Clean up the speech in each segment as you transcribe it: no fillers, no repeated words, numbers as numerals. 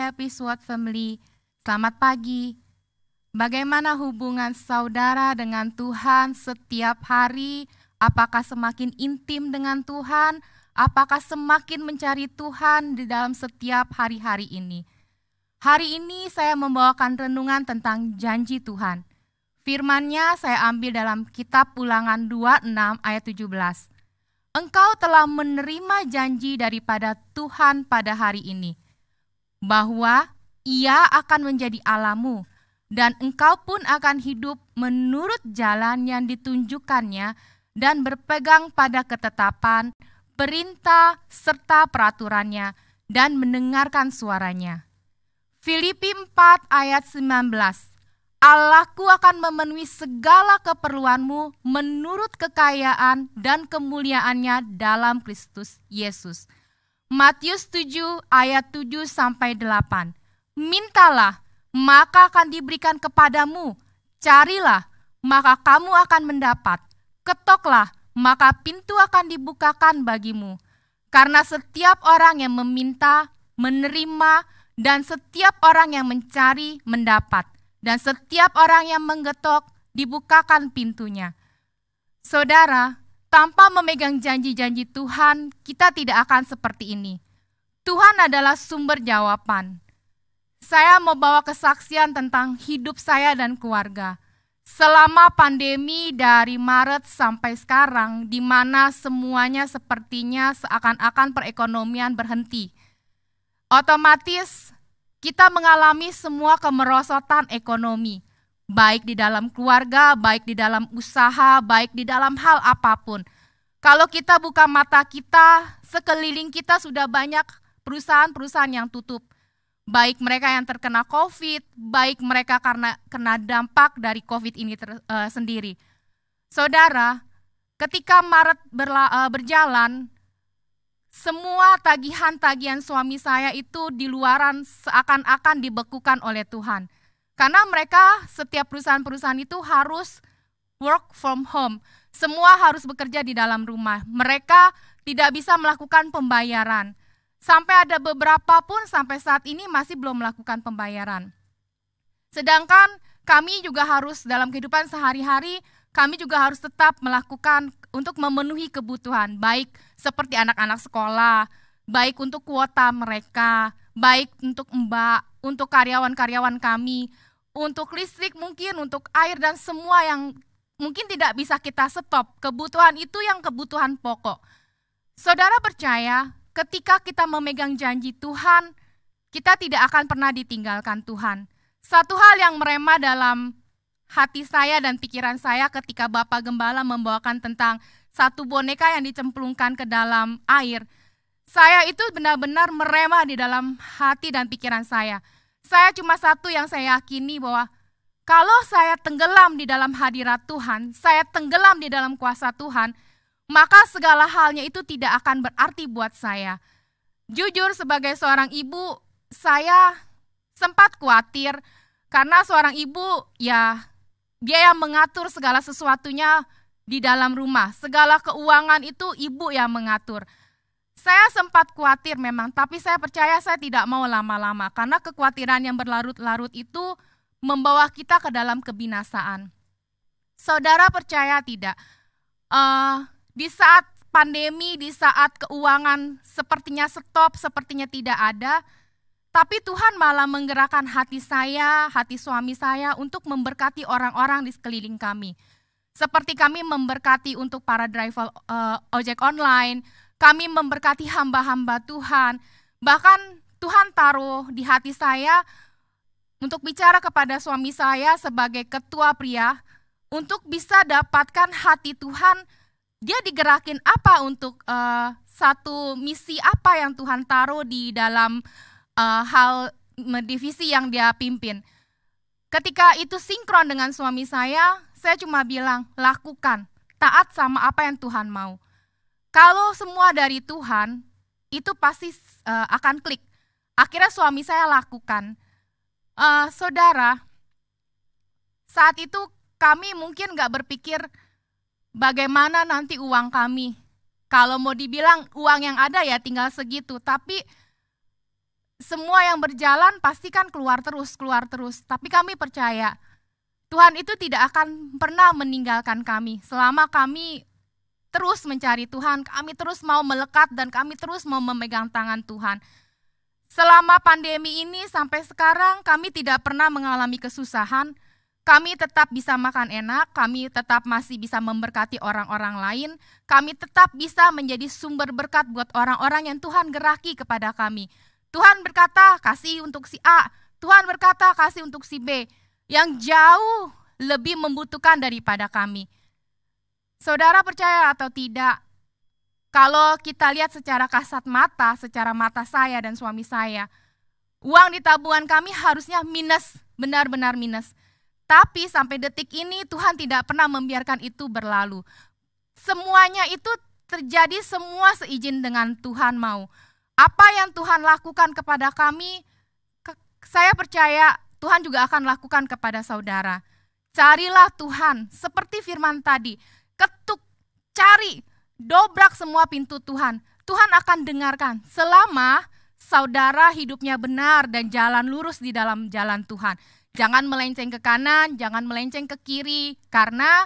Happy SWOT Family. Selamat pagi. Bagaimana hubungan saudara dengan Tuhan setiap hari? Apakah semakin intim dengan Tuhan? Apakah semakin mencari Tuhan di dalam setiap hari-hari ini? Hari ini saya membawakan renungan tentang janji Tuhan. Firman-Nya saya ambil dalam kitab Ulangan 26 ayat 17. Engkau telah menerima janji daripada Tuhan pada hari ini, bahwa Ia akan menjadi Allahmu, dan engkau pun akan hidup menurut jalan yang ditunjukkannya dan berpegang pada ketetapan, perintah, serta peraturannya, dan mendengarkan suaranya. Filipi 4 ayat 19. Allahku akan memenuhi segala keperluanmu menurut kekayaan dan kemuliaannya dalam Kristus Yesus. Matius 7 ayat 7-8. Mintalah, maka akan diberikan kepadamu. Carilah, maka kamu akan mendapat. Ketoklah, maka pintu akan dibukakan bagimu. Karena setiap orang yang meminta, menerima, dan setiap orang yang mencari, mendapat. Dan setiap orang yang menggetok, dibukakan pintunya. Saudara, tanpa memegang janji-janji Tuhan, kita tidak akan seperti ini. Tuhan adalah sumber jawaban. Saya mau bawa kesaksian tentang hidup saya dan keluarga. Selama pandemi dari Maret sampai sekarang, di mana semuanya sepertinya seakan-akan perekonomian berhenti. Otomatis kita mengalami semua kemerosotan ekonomi, baik di dalam keluarga, baik di dalam usaha, baik di dalam hal apapun. Kalau kita buka mata kita, sekeliling kita sudah banyak perusahaan-perusahaan yang tutup. Baik mereka yang terkena COVID, baik mereka karena kena dampak dari COVID ini sendiri. Saudara, ketika Maret berjalan, semua tagihan-tagihan suami saya itu di luaran seakan-akan dibekukan oleh Tuhan. Karena mereka, setiap perusahaan-perusahaan itu harus work from home. Semua harus bekerja di dalam rumah. Mereka tidak bisa melakukan pembayaran. Sampai ada beberapa pun sampai saat ini masih belum melakukan pembayaran. Sedangkan kami juga harus dalam kehidupan sehari-hari, kami juga harus tetap melakukan untuk memenuhi kebutuhan, baik seperti anak-anak sekolah, baik untuk kuota mereka, baik untuk mbak, untuk karyawan-karyawan kami, untuk listrik mungkin, untuk air dan semua yang mungkin tidak bisa kita stop. Kebutuhan itu yang kebutuhan pokok. Saudara percaya, ketika kita memegang janji Tuhan, kita tidak akan pernah ditinggalkan Tuhan. Satu hal yang merema dalam hati saya dan pikiran saya ketika Bapak Gembala membawakan tentang satu boneka yang dicemplungkan ke dalam air. Saya itu benar-benar merema di dalam hati dan pikiran saya. Saya cuma satu yang saya yakini bahwa kalau saya tenggelam di dalam hadirat Tuhan, saya tenggelam di dalam kuasa Tuhan, maka segala halnya itu tidak akan berarti buat saya. Jujur sebagai seorang ibu, saya sempat khawatir karena seorang ibu ya dia yang mengatur segala sesuatunya di dalam rumah. Segala keuangan itu ibu yang mengatur. Saya sempat khawatir memang, tapi saya percaya saya tidak mau lama-lama. Karena kekhawatiran yang berlarut-larut itu membawa kita ke dalam kebinasaan. Saudara percaya tidak? Di saat pandemi, di saat keuangan sepertinya stop, sepertinya tidak ada, tapi Tuhan malah menggerakkan hati saya, hati suami saya untuk memberkati orang-orang di sekeliling kami. Seperti kami memberkati untuk para driver ojek online, kami memberkati hamba-hamba Tuhan. Bahkan Tuhan taruh di hati saya untuk bicara kepada suami saya sebagai ketua pria, untuk bisa dapatkan hati Tuhan. Dia digerakin apa untuk satu misi apa yang Tuhan taruh di dalam hal divisi yang dia pimpin. Ketika itu sinkron dengan suami saya cuma bilang, lakukan, taat sama apa yang Tuhan mau. Kalau semua dari Tuhan, itu pasti akan klik. Akhirnya suami saya lakukan. Saudara, saat itu kami mungkin gak berpikir bagaimana nanti uang kami. Kalau mau dibilang uang yang ada ya tinggal segitu, tapi semua yang berjalan pasti kan keluar terus. Tapi kami percaya Tuhan itu tidak akan pernah meninggalkan kami. Selama kami terus mencari Tuhan, kami terus mau melekat dan kami terus mau memegang tangan Tuhan. Selama pandemi ini sampai sekarang kami tidak pernah mengalami kesusahan. Kami tetap bisa makan enak, kami tetap masih bisa memberkati orang-orang lain. Kami tetap bisa menjadi sumber berkat buat orang-orang yang Tuhan geraki kepada kami. Tuhan berkata kasih untuk si A, Tuhan berkata kasih untuk si B, yang jauh lebih membutuhkan daripada kami. Saudara percaya atau tidak, kalau kita lihat secara kasat mata, secara mata saya dan suami saya, uang di tabungan kami harusnya minus, benar-benar minus. Tapi sampai detik ini Tuhan tidak pernah membiarkan itu berlalu. Semuanya itu terjadi semua seizin dengan Tuhan mau. Apa yang Tuhan lakukan kepada kami, saya percaya Tuhan juga akan lakukan kepada saudara. Carilah Tuhan, seperti firman tadi, ketuk, cari, dobrak semua pintu Tuhan. Tuhan akan dengarkan selama saudara hidupnya benar dan jalan lurus di dalam jalan Tuhan. Jangan melenceng ke kanan, jangan melenceng ke kiri, karena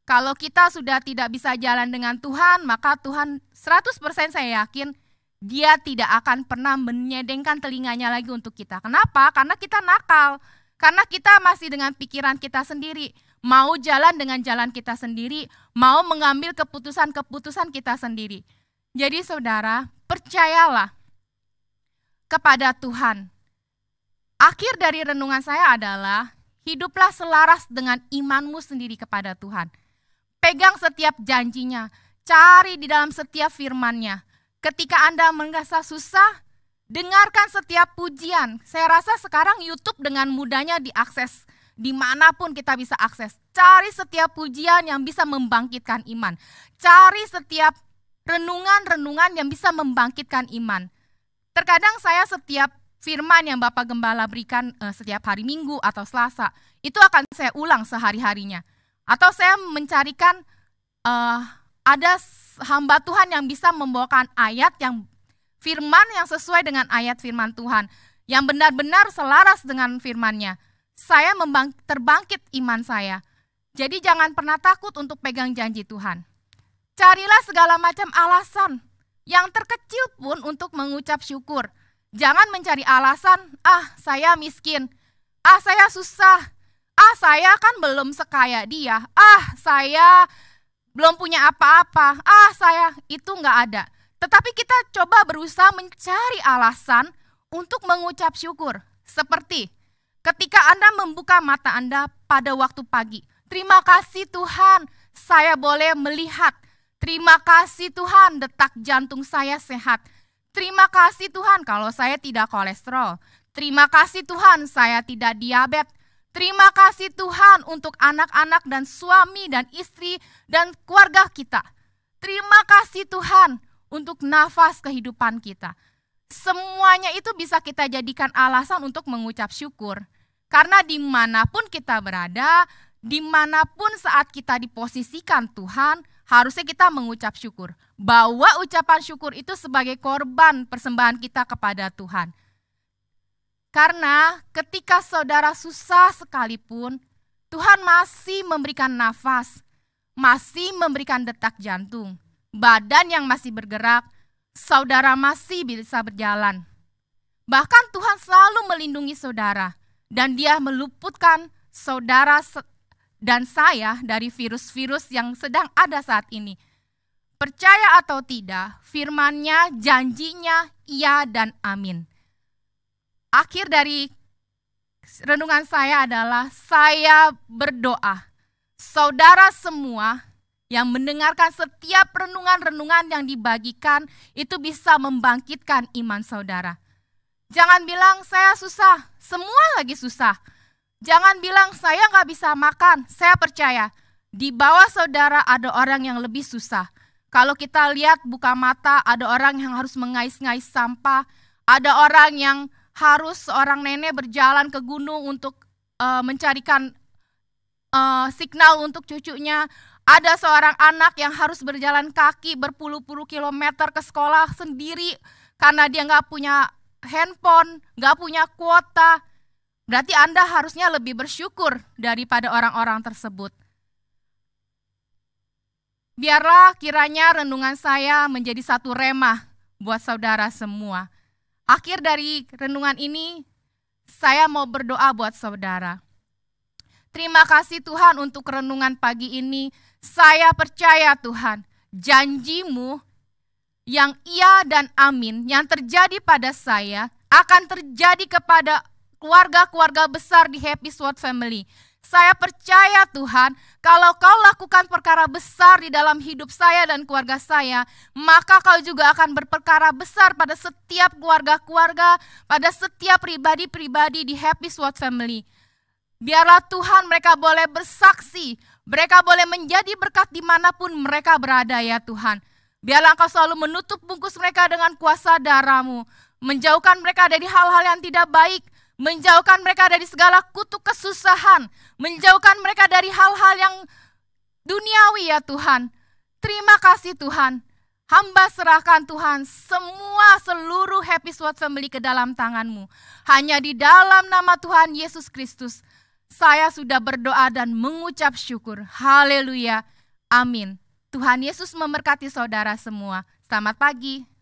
kalau kita sudah tidak bisa jalan dengan Tuhan, maka Tuhan 100% saya yakin Dia tidak akan pernah menyedengkan telinganya lagi untuk kita. Kenapa? Karena kita nakal, karena kita masih dengan pikiran kita sendiri, mau jalan dengan jalan kita sendiri, mau mengambil keputusan-keputusan kita sendiri. Jadi saudara, percayalah kepada Tuhan. Akhir dari renungan saya adalah, hiduplah selaras dengan imanmu sendiri kepada Tuhan. Pegang setiap janjinya, cari di dalam setiap firman-Nya. Ketika Anda merasa susah, dengarkan setiap pujian. Saya rasa sekarang YouTube dengan mudahnya diakses, dimanapun kita bisa akses. Cari setiap pujian yang bisa membangkitkan iman. Cari setiap renungan-renungan yang bisa membangkitkan iman. Terkadang saya setiap firman yang Bapak Gembala berikan setiap hari Minggu atau Selasa, itu akan saya ulang sehari-harinya. Atau saya mencarikan ada hamba Tuhan yang bisa membawakan ayat yang firman yang sesuai dengan ayat firman Tuhan, yang benar-benar selaras dengan firman-Nya. Saya terbangkit iman saya. Jadi jangan pernah takut untuk pegang janji Tuhan. Carilah segala macam alasan, yang terkecil pun untuk mengucap syukur. Jangan mencari alasan, saya miskin, saya susah, saya kan belum sekaya dia, saya belum punya apa-apa, itu nggak ada. Tetapi kita coba berusaha mencari alasan untuk mengucap syukur. Seperti ketika Anda membuka mata Anda pada waktu pagi, terima kasih Tuhan, saya boleh melihat. Terima kasih Tuhan, detak jantung saya sehat. Terima kasih Tuhan kalau saya tidak kolesterol. Terima kasih Tuhan saya tidak diabetes. Terima kasih Tuhan untuk anak-anak dan suami dan istri dan keluarga kita. Terima kasih Tuhan untuk nafas kehidupan kita. Semuanya itu bisa kita jadikan alasan untuk mengucap syukur. Karena dimanapun kita berada, dimanapun saat kita diposisikan Tuhan, harusnya kita mengucap syukur. Bawa ucapan syukur itu sebagai korban persembahan kita kepada Tuhan. Karena ketika saudara susah sekalipun, Tuhan masih memberikan nafas, masih memberikan detak jantung, badan yang masih bergerak, saudara masih bisa berjalan. Bahkan Tuhan selalu melindungi saudara, dan Dia meluputkan saudara dan saya dari virus-virus yang sedang ada saat ini. Percaya atau tidak, firman-Nya, janjinya, iya dan amin. Akhir dari renungan saya adalah saya berdoa. Saudara semua yang mendengarkan setiap renungan-renungan yang dibagikan itu bisa membangkitkan iman saudara. Jangan bilang saya susah, semua lagi susah. Jangan bilang saya gak bisa makan, saya percaya di bawah saudara ada orang yang lebih susah. Kalau kita lihat buka mata, ada orang yang harus mengais-ngais sampah, ada orang yang harus seorang nenek berjalan ke gunung untuk mencarikan signal untuk cucunya. Ada seorang anak yang harus berjalan kaki berpuluh-puluh kilometer ke sekolah sendiri karena dia gak punya handphone, gak punya kuota. Berarti Anda harusnya lebih bersyukur daripada orang-orang tersebut. Biarlah kiranya renungan saya menjadi satu remah buat saudara semua. Akhir dari renungan ini, saya mau berdoa buat saudara. Terima kasih Tuhan untuk renungan pagi ini. Saya percaya Tuhan, janji-Mu yang iya dan amin yang terjadi pada saya akan terjadi kepada keluarga-keluarga besar di Happy Sword Family. Saya percaya Tuhan, kalau Kau lakukan perkara besar di dalam hidup saya dan keluarga saya, maka Kau juga akan berperkara besar pada setiap keluarga-keluarga, pada setiap pribadi-pribadi di Happy Sword Family. Biarlah Tuhan mereka boleh bersaksi, mereka boleh menjadi berkat dimanapun mereka berada ya Tuhan. Biarlah Engkau selalu menutup bungkus mereka dengan kuasa darah-Mu, menjauhkan mereka dari hal-hal yang tidak baik, menjauhkan mereka dari segala kutuk kesusahan, menjauhkan mereka dari hal-hal yang duniawi ya Tuhan. Terima kasih Tuhan. Hamba serahkan Tuhan seluruh Happy Sword Family ke dalam tangan-Mu. Hanya di dalam nama Tuhan Yesus Kristus, saya sudah berdoa dan mengucap syukur. Haleluya. Amin. Tuhan Yesus memberkati saudara semua. Selamat pagi.